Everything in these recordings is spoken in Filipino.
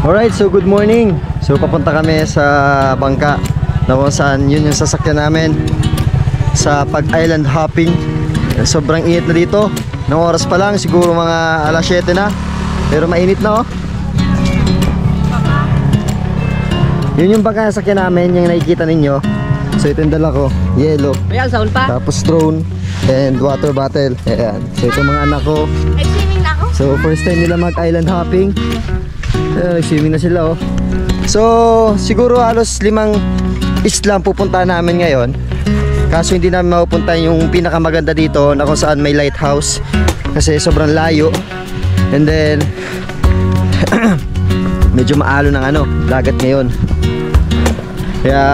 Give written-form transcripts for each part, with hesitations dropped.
Alright, so good morning. So papunta kami sa bangka na kung saan yun yung sasakyan namin sa pag-island hopping. Sobrang init na dito. Nang oras pa lang, siguro mga alas 7 na. Pero mainit na oh. Yun yung bangka na sasakyan namin, yung nakikita ninyo. So ito yung dala ko, yellow. Tapos drone and water bottle. Ayan. So ito mga anak ko. So first time nila mag-island hopping. Nag-swimming na sila oh. So siguro halos 5 isla pupuntahan namin ngayon. Kaso hindi namin mapupunta yung pinakamaganda dito na kung saan may lighthouse. Kasi sobrang layo. And then medyo maalo ng dagat ngayon. Kaya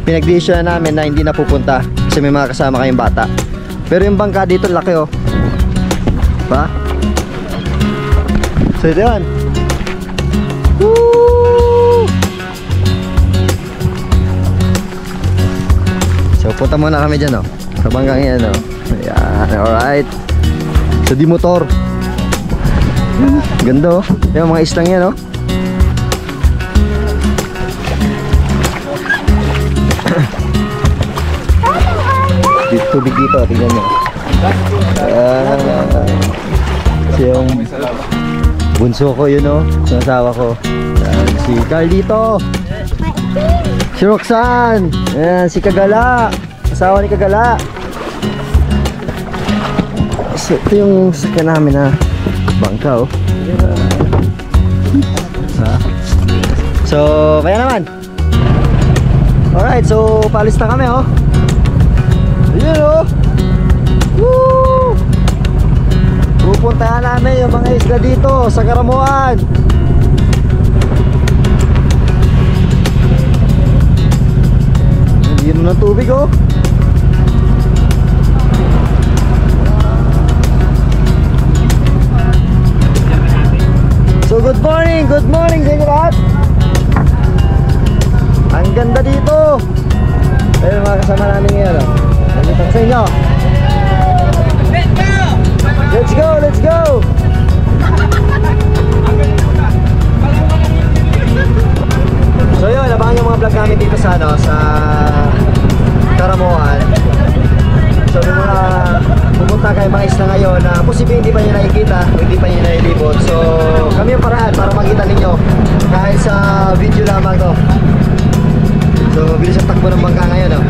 pinag-decision na namin na hindi na pupunta kasi may mga kasama kayong bata. Pero yung bangka dito laki oh. Diba? So ito yun. Woo! So punta muna kami dyan oh, sa banggang yan oh. Ayan, alright. So di motor. Ganda oh. Yung mga islang yan oh. Tubig dito, tingnan nyo. So yung bunso ko yun oh, yung asawa ko. Si Carlito, si Roxanne, ayan, si Kagala, asawa ni Kagala. So ito yung sakyan namin na bangka oh. So kaya naman. Alright, so paalis na kami oh. Yun oh. Woo! Pupuntahan namin yung mga isla dito sa Karamuan. Yun ng tubig oh. So good morning sa inyo lahat. Ang ganda dito. Ayun mga kasama namin ngayon oh. Nandito sa inyo. Let's go, let's go. So yun, abangan yung mga vlog namin dito sa sa Karamuan. So yung mga pupunta kayo mga isla ngayon na posibleng hindi pa nyo nakikita, hindi pa nyo nailibot. So kami yung paraan para makita ninyo kahit sa video lamang to. So bilis ang takbo ng bangka ngayon oh.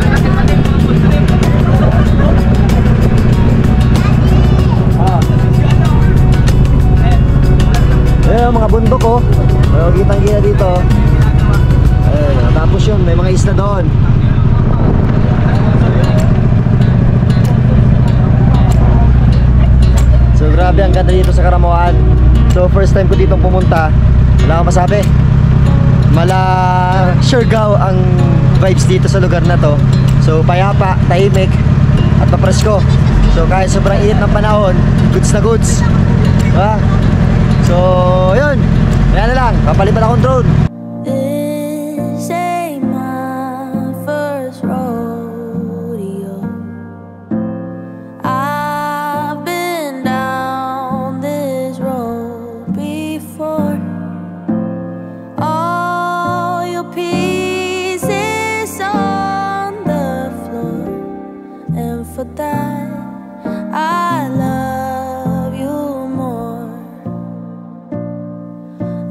Ayan mga bundok oh. Kitang-kita dito. Ayan, tapos yun, may mga isla doon. So grabe ang ganda dito sa Karamuan. So first time ko dito pumunta. Wala akong masabi. Mala Siargao ang vibes dito sa lugar na to. So payapa, tahimik at papresko. So kahit sobrang init ng panahon, goods na goods. Diba? So yun, kaya na lang, papalipan akong drone. This ain't my first rodeo. I've been down this road before. All your pieces on the floor, and for that I love you more.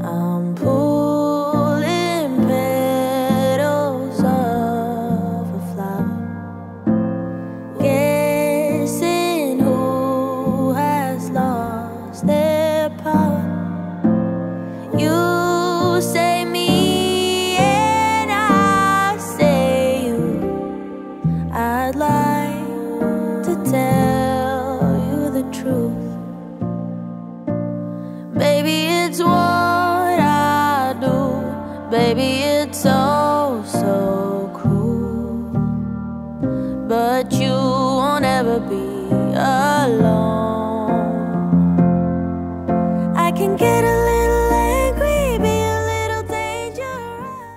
I'm pulling petals of a flower, guessing who has lost their power. You say me and I say you. I'd like to tell you the truth. Baby, it's what I do. Baby, it's so cruel. But you won't ever be alone. I can get a little angry, be a little dangerous.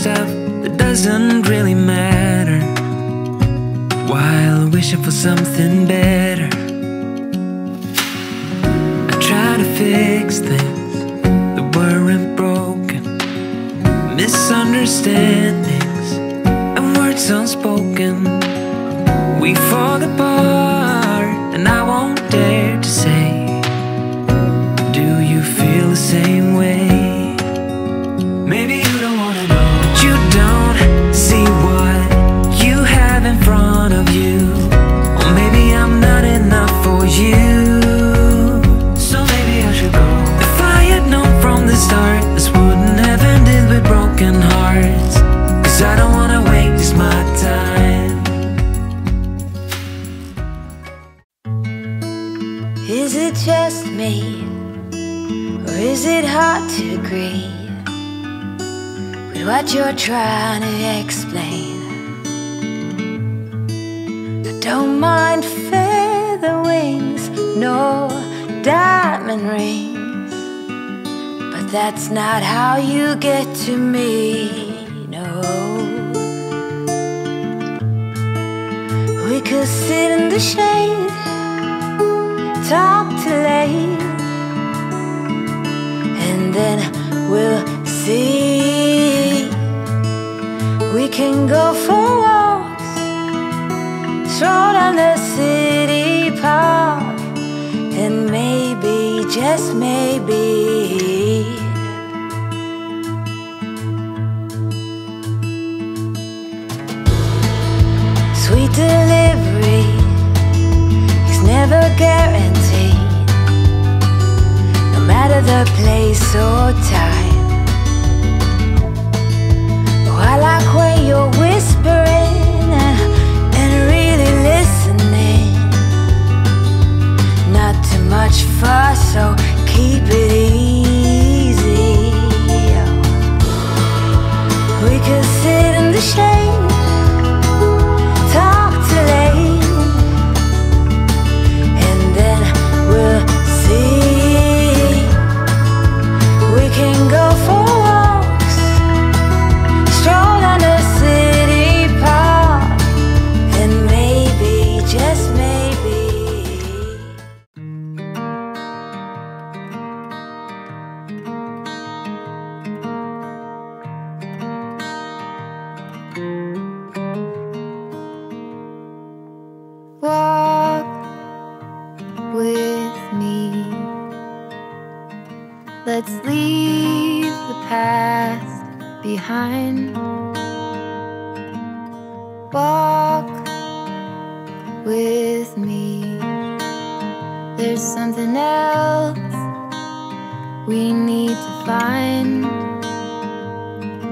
stuff that doesn't really matter, while wishing for something better. I try to fix things that weren't broken, misunderstandings and words unspoken. We fall apart and I won't dare to say, do you feel the same way? Maybe you don't wanna know, but you don't see what you have in front of you. Or maybe I'm not enough for you, so maybe I should go. If I had known from the start, this wouldn't have ended with broken hearts. Cause I don't wanna waste my time. Is it just me, or is it hard to agree with what you're trying to explain? I don't mind feather wings nor diamond rings, but that's not how you get to me, no. We could sit in the shade, talk till late, and then we'll see. We can go for walks, stroll down the city park, and maybe, just maybe, sweet delivery is never guaranteed, no matter the place or time. Oh, I like when you're whispering and really listening. Not too much fuss, so keep it easy. We could sit in the shade, talk till late, and then we'll see. We can go for walks, stroll down the city park, and maybe, just maybe, walk with me. Let's leave the past behind. Walk with me. There's something else we need to find.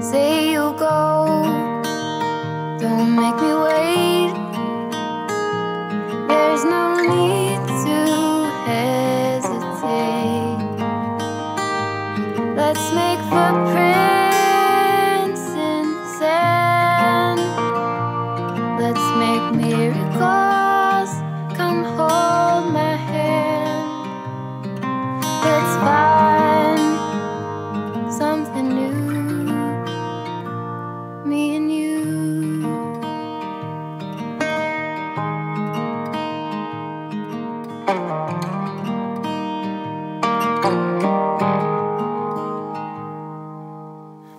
Say you'll go, don't make me wait. There's no need to hesitate. Let's make footprints in the sand. Let's make miracles. Come hold my hand. Let's find something new, me and you.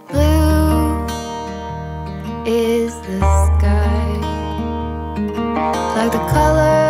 Blue is the sky, like the color